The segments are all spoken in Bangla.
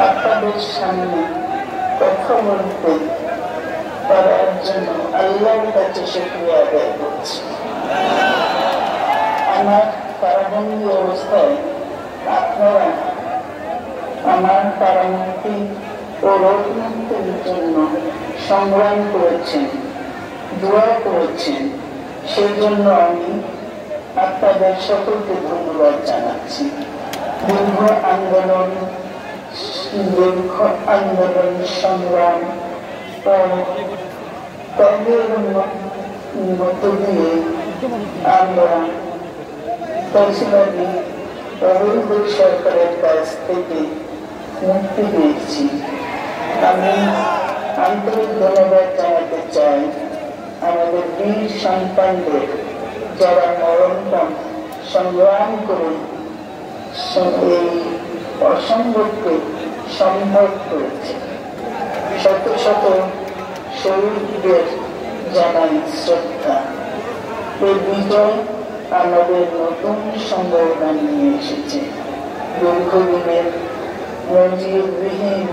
আপনাদের সামনে কথা বলতে পারার জন্য আল্লাহর কাছে শুকরিয়া আদায় করছি। আমার কারাবন্দী অবস্থায় আপনারা আমার কারামুক্তি ও রোগমুক্তির জন্য সংগ্রাম করেছেন, দোয়া করেছেন। সেই জন্য আমি আপনাদের সকলকে ধন্যবাদ জানাচ্ছি। দীর্ঘ আন্দোলন সংগ্রাম ও ত্যাগের মধ্য দিয়ে আমরা ফয়সালি অবৈধ সরকারের কাছ থেকে মুক্তি পেয়েছি। আমি আন্তরিক ধন্যবাদ জানাতে চাই আমাদের বীর সন্তানদের, যারা মরণপণ সংগ্রাম করে এই অসম্ভবকে সম্ভব করেছে। শত শত শহীদদের জানাই শ্রদ্ধা। এই বিজয় আমাদের নতুন সম্ভাবনা নিয়ে এসেছে। দীর্ঘদিনের নজিরবিহীন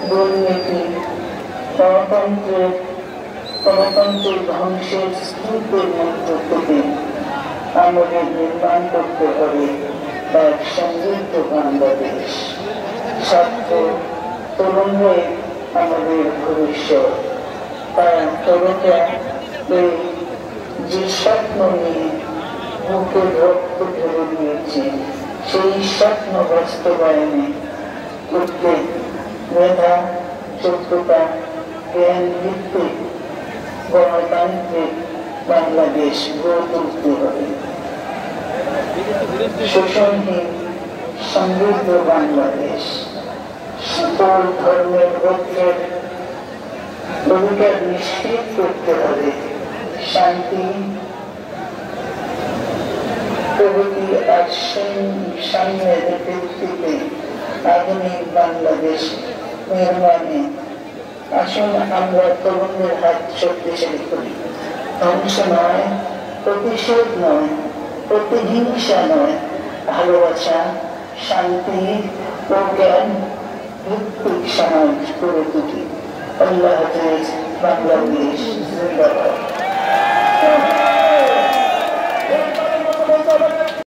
দুর্নীতি, গণতন্ত্রের ধ্বংসের স্তূপের মধ্য থেকে আমাদের নির্মাণ করতে হবে এক সমৃদ্ধ বাংলাদেশ। ছাত্র তরুণরাই আমাদের ভবিষ্যৎ। তরুণরা যে স্বপ্ন নিয়ে বুকে রক্ত ধরে দিয়েছে, সেই স্বপ্ন বাস্তবায়নে করতে মেধা, যোগ্যতা, জ্ঞান ভিত্তিক গণতান্ত্রিক বাংলাদেশ গড়ে তুলতে হবে। শোষণহীন সমৃদ্ধ বাংলাদেশ। সকল ধর্মের ঐক্যের অধিকার নিশ্চিত করতে হবে। শান্তি, প্রগতি আর সাম্যের ভিত্তিতে আধুনিক বাংলাদেশ নির্মাণে আসুন আমরা তরুণদের হাত শক্তিশালী করি। ধ্বংস নয়, প্রতিশোধ নয়, প্রতিহিংসা নয়, ভালোবাসা, শান্তি ও জ্ঞান ভিত্তিক সমাজ গড়ে তুলি। আল্লাহ হাফেজ। বাংলাদেশ জিন্দাবাদ।